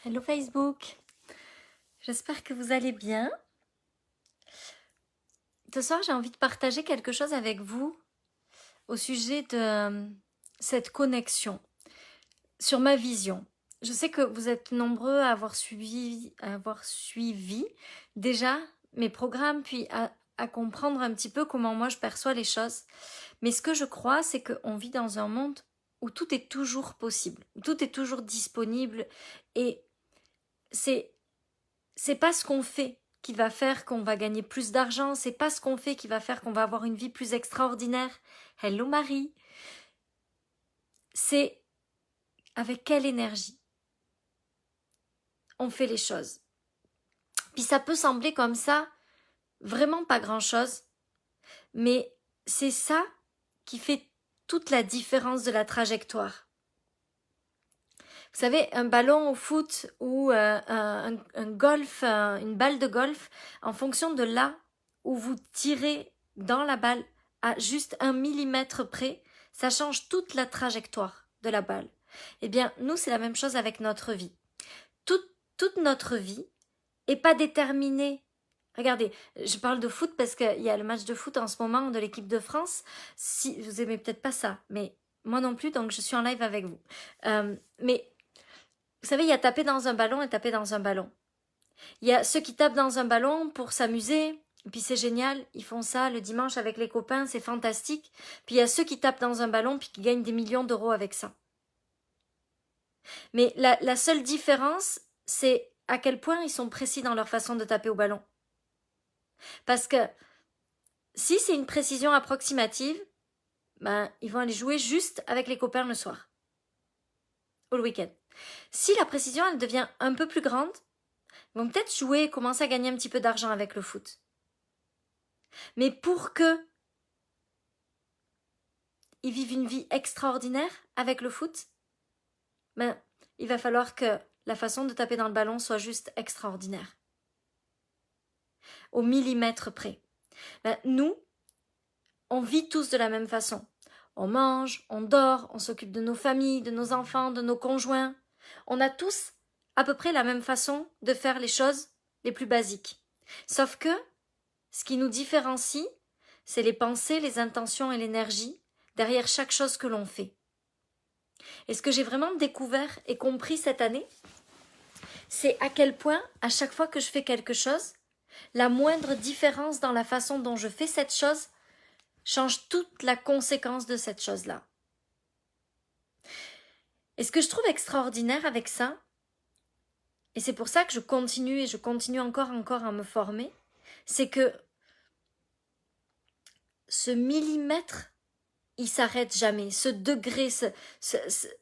Hello Facebook, j'espère que vous allez bien. Ce soir, j'ai envie de partager quelque chose avec vous au sujet de cette connexion, sur ma vision. Je sais que vous êtes nombreux à avoir suivi déjà mes programmes, puis à comprendre un petit peu comment moi je perçois les choses. Mais ce que je crois, c'est qu'on vit dans un monde où tout est toujours possible, où tout est toujours disponible, et c'est pas ce qu'on fait qui va faire qu'on va gagner plus d'argent, c'est pas ce qu'on fait qui va faire qu'on va avoir une vie plus extraordinaire. Hello Marie. C'est avec quelle énergie on fait les choses. Puis ça peut sembler comme ça, vraiment pas grand-chose, mais c'est ça qui fait toute la différence de la trajectoire. Vous savez, un ballon au foot ou un golf, une balle de golf, en fonction de là où vous tirez dans la balle à juste 1 millimètre près, ça change toute la trajectoire de la balle. Eh bien, nous, c'est la même chose avec notre vie. Toute notre vie n'est pas déterminée. Regardez, je parle de foot parce qu'il y a le match de foot en ce moment de l'équipe de France. Si vous aimez peut-être pas ça, mais moi non plus, donc je suis en live avec vous. Mais vous savez, il y a taper dans un ballon et taper dans un ballon. Il y a ceux qui tapent dans un ballon pour s'amuser, et puis c'est génial, ils font ça le dimanche avec les copains, c'est fantastique. Puis il y a ceux qui tapent dans un ballon puis qui gagnent des millions d'euros avec ça. Mais la seule différence, c'est à quel point ils sont précis dans leur façon de taper au ballon. Parce que si c'est une précision approximative, ben, ils vont aller jouer juste avec les copains le soir. Ou le week-end. Si la précision, elle devient un peu plus grande, ils vont peut-être jouer et commencer à gagner un petit peu d'argent avec le foot. Mais pour que ils vivent une vie extraordinaire avec le foot, ben, il va falloir que la façon de taper dans le ballon soit juste extraordinaire. Au millimètre près. Ben, nous, on vit tous de la même façon. On mange, on dort, on s'occupe de nos familles, de nos enfants, de nos conjoints. On a tous à peu près la même façon de faire les choses les plus basiques. Sauf que ce qui nous différencie, c'est les pensées, les intentions et l'énergie derrière chaque chose que l'on fait. Et ce que j'ai vraiment découvert et compris cette année, c'est à quel point, à chaque fois que je fais quelque chose, la moindre différence dans la façon dont je fais cette chose change toute la conséquence de cette chose-là. Et ce que je trouve extraordinaire avec ça, et c'est pour ça que je continue et je continue encore à me former, c'est que ce millimètre, il s'arrête jamais. Ce degré,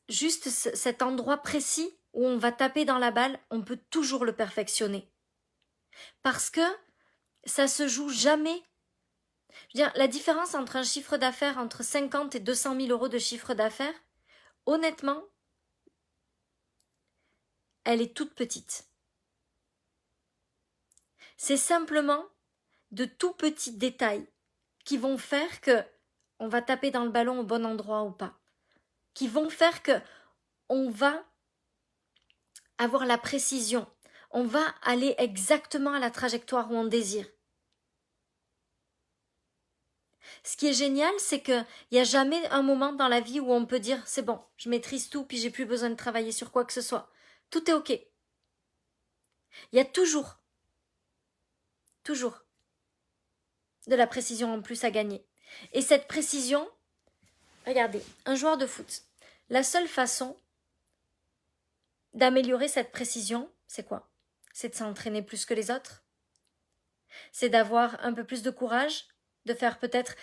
juste cet endroit précis où on va taper dans la balle, on peut toujours le perfectionner. Parce que ça se joue jamais. Je veux dire, la différence entre un chiffre d'affaires entre 50 et 200 000 euros de chiffre d'affaires, honnêtement, elle est toute petite. C'est simplement de tout petits détails qui vont faire que on va taper dans le ballon au bon endroit ou pas, qui vont faire que on va avoir la précision, on va aller exactement à la trajectoire où on désire. Ce qui est génial, c'est qu'il n'y a jamais un moment dans la vie où on peut dire c'est bon, je maîtrise tout, puis j'ai plus besoin de travailler sur quoi que ce soit. Tout est ok. Il y a toujours de la précision en plus à gagner. Et cette précision, regardez, un joueur de foot, la seule façon d'améliorer cette précision, c'est quoi? C'est de s'entraîner plus que les autres. C'est d'avoir un peu plus de courage, de faire peut-être...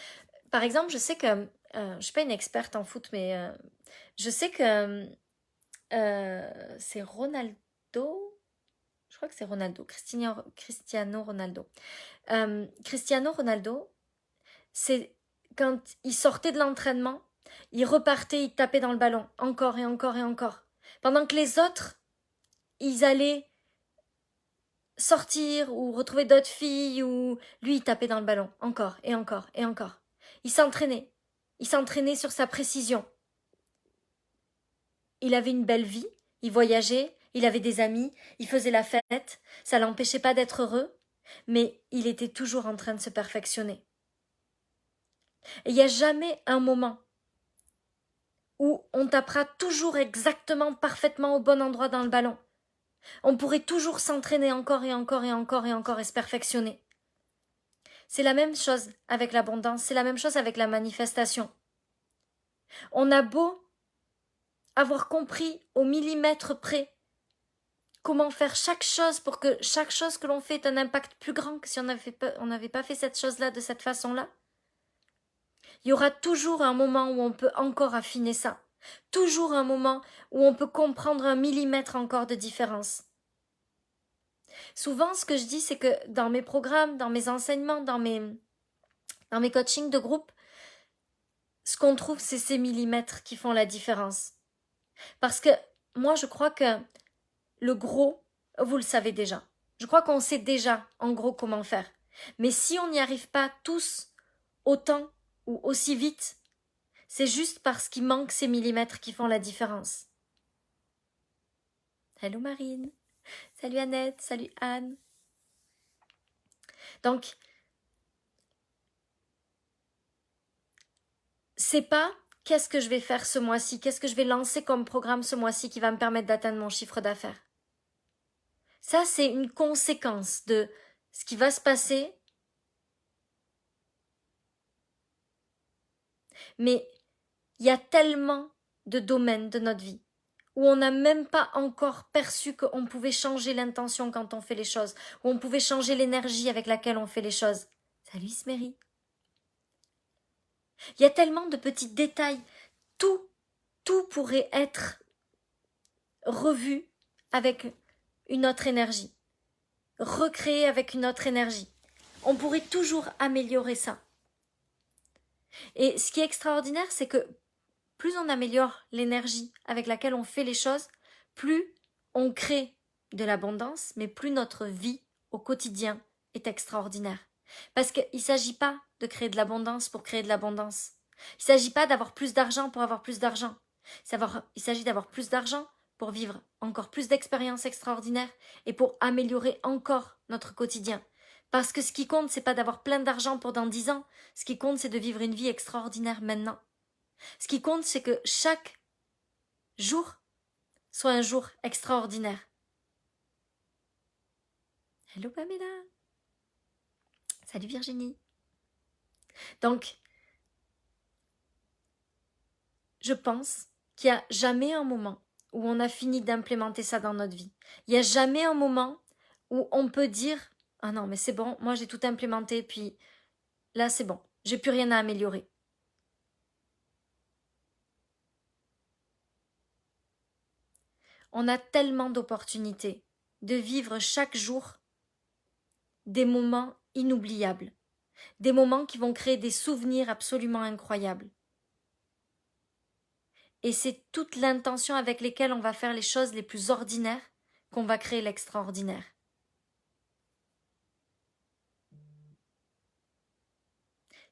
Par exemple, je sais que... je ne suis pas une experte en foot, mais je sais que c'est Ronaldo... Je crois que c'est Ronaldo, Cristiano Ronaldo. Cristiano Ronaldo, c'est quand il sortait de l'entraînement, il repartait, il tapait dans le ballon, encore et encore et encore. Pendant que les autres, ils allaient sortir ou retrouver d'autres filles, ou lui, il tapait dans le ballon, encore et encore et encore. Il s'entraînait sur sa précision. Il avait une belle vie, il voyageait, Il avait des amis, il faisait la fête, ça l'empêchait pas d'être heureux, mais il était toujours en train de se perfectionner. Et il n'y a jamais un moment où on tapera toujours exactement, parfaitement au bon endroit dans le ballon. On pourrait toujours s'entraîner encore et encore et encore et encore et se perfectionner. C'est la même chose avec l'abondance, c'est la même chose avec la manifestation. On a beau avoir compris au millimètre près comment faire chaque chose pour que chaque chose que l'on fait ait un impact plus grand que si on n'avait pas fait cette chose-là de cette façon-là. Il y aura toujours un moment où on peut encore affiner ça. Toujours un moment où on peut comprendre un millimètre encore de différence. Souvent, ce que je dis, c'est que dans mes programmes, dans mes enseignements, dans mes coachings de groupe, ce qu'on trouve, c'est ces millimètres qui font la différence. Parce que moi, je crois que le gros, vous le savez déjà. Je crois qu'on sait déjà, en gros, comment faire. Mais si on n'y arrive pas tous autant ou aussi vite, c'est juste parce qu'il manque ces millimètres qui font la différence. Hello Marine, salut Annette, salut Anne. Donc, c'est pas qu'est-ce que je vais faire ce mois-ci, qu'est-ce que je vais lancer comme programme ce mois-ci qui va me permettre d'atteindre mon chiffre d'affaires. Ça, c'est une conséquence de ce qui va se passer. Mais il y a tellement de domaines de notre vie où on n'a même pas encore perçu qu'on pouvait changer l'intention quand on fait les choses, où on pouvait changer l'énergie avec laquelle on fait les choses. Salut Sméry. Il y a tellement de petits détails. Tout pourrait être revu avec une autre énergie, recréé avec une autre énergie. On pourrait toujours améliorer ça. Et ce qui est extraordinaire, c'est que plus on améliore l'énergie avec laquelle on fait les choses, plus on crée de l'abondance, mais plus notre vie au quotidien est extraordinaire. Parce qu'il ne s'agit pas de créer de l'abondance pour créer de l'abondance. Il ne s'agit pas d'avoir plus d'argent pour avoir plus d'argent. Il s'agit d'avoir plus d'argent pour vivre encore plus d'expériences extraordinaires et pour améliorer encore notre quotidien. Parce que ce qui compte, c'est pas d'avoir plein d'argent pour dans 10 ans. Ce qui compte, c'est de vivre une vie extraordinaire maintenant. Ce qui compte, c'est que chaque jour soit un jour extraordinaire. Hello Pamela. Salut Virginie. Donc, je pense qu'il n'y a jamais un moment où on a fini d'implémenter ça dans notre vie. Il n'y a jamais un moment où on peut dire « Ah non, mais c'est bon, moi j'ai tout implémenté, puis là c'est bon, j'ai plus rien à améliorer. » On a tellement d'opportunités de vivre chaque jour des moments inoubliables, des moments qui vont créer des souvenirs absolument incroyables. Et c'est toute l'intention avec laquelle on va faire les choses les plus ordinaires qu'on va créer l'extraordinaire.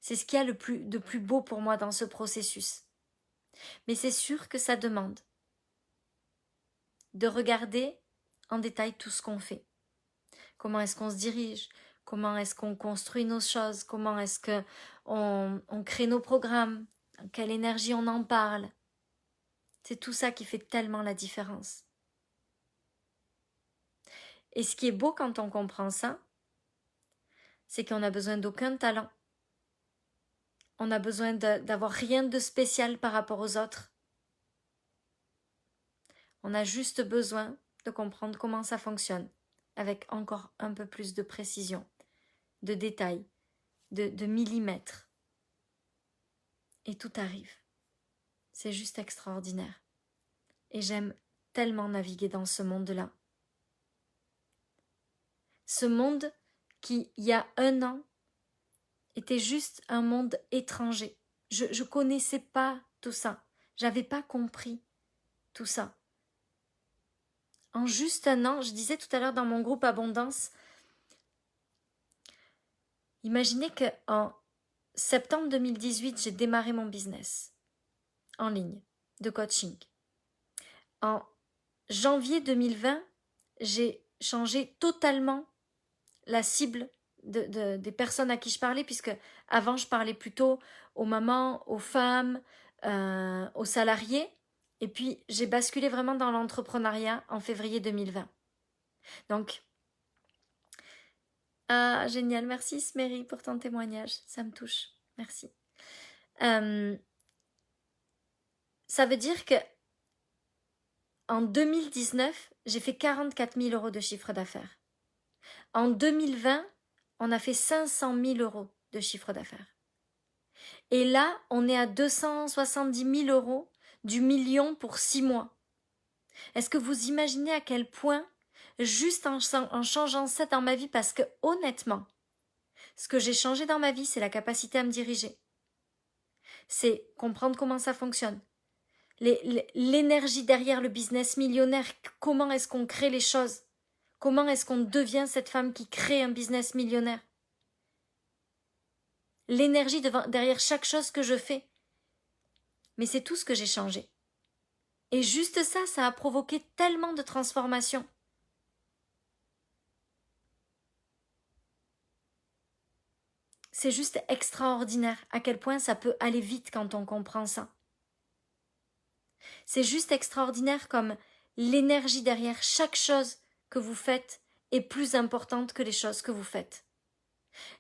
C'est ce qu'il y a de plus beau pour moi dans ce processus. Mais c'est sûr que ça demande de regarder en détail tout ce qu'on fait. Comment est-ce qu'on se dirige? Comment est-ce qu'on construit nos choses? Comment est-ce qu'on crée nos programmes? Quelle énergie on en parle? C'est tout ça qui fait tellement la différence. Et ce qui est beau quand on comprend ça, c'est qu'on n'a besoin d'aucun talent. On n'a besoin d'avoir rien de spécial par rapport aux autres. On a juste besoin de comprendre comment ça fonctionne, avec encore un peu plus de précision, de détails, de millimètres. Et tout arrive. C'est juste extraordinaire. Et j'aime tellement naviguer dans ce monde-là. Ce monde qui, il y a 1 an, était juste un monde étranger. Je connaissais pas tout ça. J'avais pas compris tout ça. En juste 1 an, je disais tout à l'heure dans mon groupe Abondance, imaginez qu'en septembre 2018, j'ai démarré mon business en ligne de coaching. En janvier 2020, j'ai changé totalement la cible des personnes à qui je parlais, puisque avant je parlais plutôt aux mamans, aux femmes, aux salariés, et puis j'ai basculé vraiment dans l'entrepreneuriat en février 2020. Donc, ah génial, merci Smery pour ton témoignage, ça me touche, merci. Ça veut dire que en 2019, j'ai fait 44 000 euros de chiffre d'affaires. En 2020, on a fait 500 000 euros de chiffre d'affaires. Et là, on est à 270 000 euros du million pour 6 mois. Est-ce que vous imaginez à quel point, juste en changeant ça dans ma vie, parce que honnêtement, ce que j'ai changé dans ma vie, c'est la capacité à me diriger. C'est comprendre comment ça fonctionne. L'énergie derrière le business millionnaire, comment est-ce qu'on crée les choses? Comment est-ce qu'on devient cette femme qui crée un business millionnaire? L'énergie derrière chaque chose que je fais. Mais c'est tout ce que j'ai changé. Et juste ça, ça a provoqué tellement de transformations. C'est juste extraordinaire à quel point ça peut aller vite quand on comprend ça. C'est juste extraordinaire comme l'énergie derrière chaque chose que vous faites est plus importante que les choses que vous faites.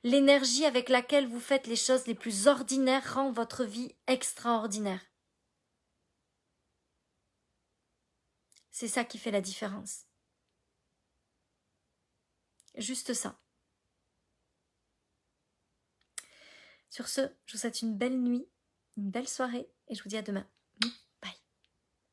L'énergie avec laquelle vous faites les choses les plus ordinaires rend votre vie extraordinaire. C'est ça qui fait la différence. Juste ça. Sur ce, je vous souhaite une belle nuit, une belle soirée et je vous dis à demain.